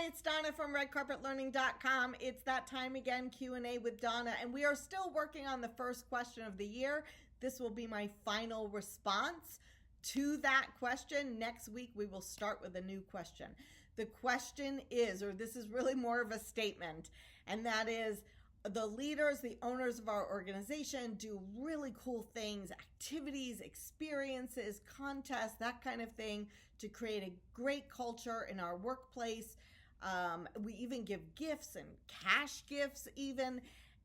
it's Donna from redcarpetlearning.com. It's that time again, Q&A with Donna, and we are still working on the first question of the year. This will be my final response to that question. Next week, we will start with a new question. The question is, or this is really more of a statement, and that is, the leaders, the owners of our organization do really cool things, activities, experiences, contests, that kind of thing to create a great culture in our workplace. We even give gifts and cash gifts even,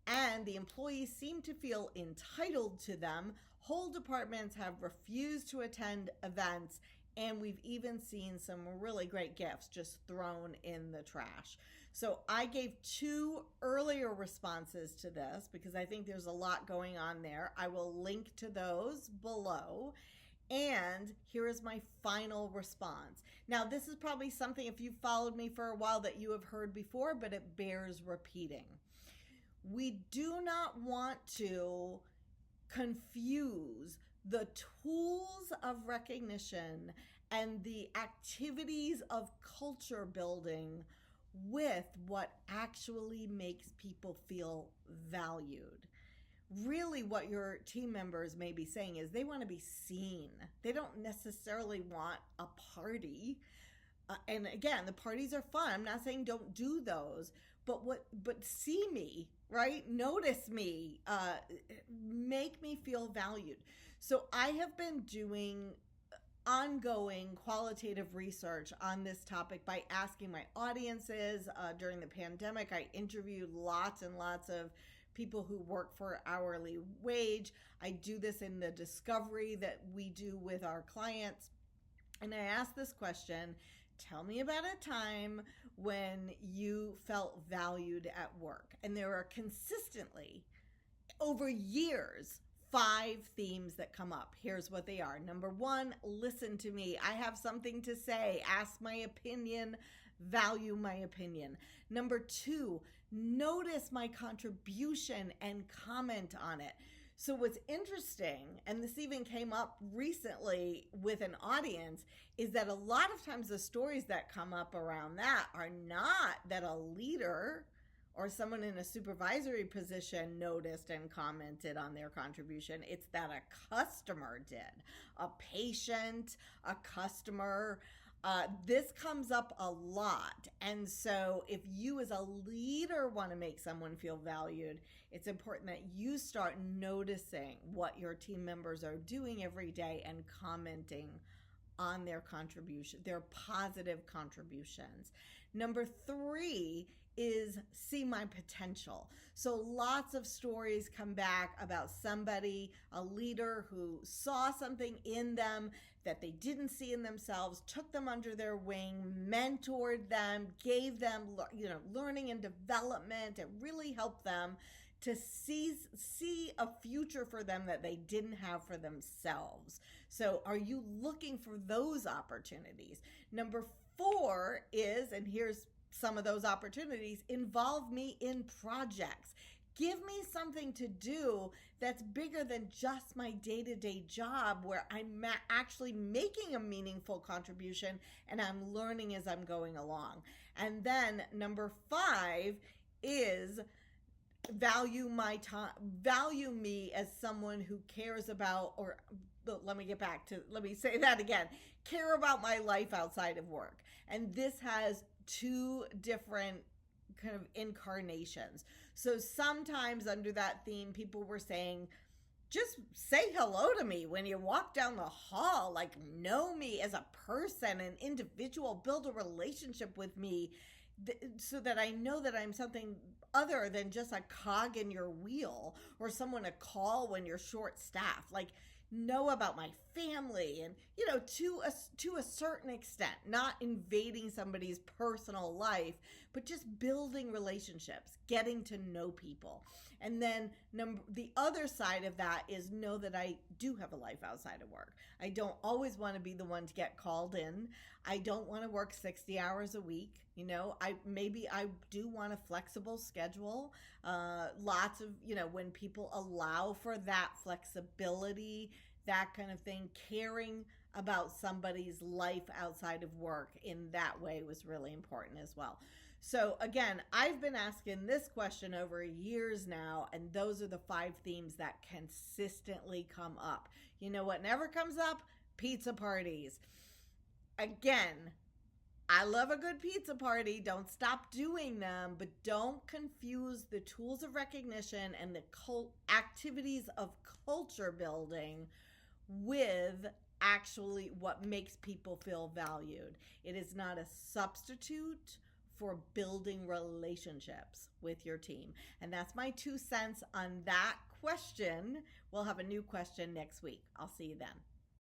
and the employees seem to feel entitled to them. Whole departments have refused to attend events, and we've even seen some really great gifts just thrown in the trash. So I gave 2 earlier responses to this because I think there's a lot going on there. I will link to those below. And here is my final response. Now, this is probably something, if you've followed me for a while, that you have heard before, but it bears repeating. We do not want to confuse the tools of recognition and the activities of culture building with what actually makes people feel valued. Really, what your team members may be saying is they want to be seen. They don't necessarily want a party. And again, the parties are fun. I'm not saying don't do those, but see me, right? Notice me, make me feel valued. So I have been doing ongoing qualitative research on this topic by asking my audiences. During the pandemic, I interviewed lots and lots of people who work for hourly wage. I do this in the discovery that we do with our clients. And I asked this question: tell me about a time when you felt valued at work. And there are consistently, over years, 5 themes that come up. Here's what they are. Number 1, listen to me. I have something to say. Ask my opinion. Value my opinion. Number 2, notice my contribution and comment on it. So what's interesting, and this even came up recently with an audience, is that a lot of times the stories that come up around that are not that a leader or someone in a supervisory position noticed and commented on their contribution. It's that a customer did, a patient, a customer. This comes up a lot. And so if you as a leader want to make someone feel valued, it's important that you start noticing what your team members are doing every day and commenting on their contribution, their positive contributions. Number 3 is see my potential. So lots of stories come back about somebody, a leader who saw something in them that they didn't see in themselves, took them under their wing, mentored them, gave them, learning and development, and really helped them to see a future for them that they didn't have for themselves. So are you looking for those opportunities? Number 4 is, and here's some of those opportunities, involve me in projects. Give me something to do that's bigger than just my day-to-day job, where I'm actually making a meaningful contribution and I'm learning as I'm going along. And then number 5 is value my time, value me as someone who cares about, or let me say that again, care about my life outside of work. And this has 2 different kind of incarnations. So sometimes under that theme, people were saying, just say hello to me when you walk down the hall, like know me as a person, an individual, build a relationship with me so that I know that I'm something other than just a cog in your wheel or someone to call when you're short staffed. Like, know about my family and, to a certain extent, not invading somebody's personal life, but just building relationships, getting to know people. And then the other side of that is know that I do have a life outside of work. I don't always want to be the one to get called in. I don't want to work 60 hours a week. I do want a flexible schedule. Lots of, when people allow for that flexibility, that kind of thing, caring about somebody's life outside of work in that way was really important as well. So again, I've been asking this question over years now, and those are the 5 themes that consistently come up. You know what never comes up? Pizza parties. Again, I love a good pizza party. Don't stop doing them, but don't confuse the tools of recognition and the activities of culture building with actually what makes people feel valued. It is not a substitute for building relationships with your team. And that's my 2 cents on that question. We'll have a new question next week. I'll see you then.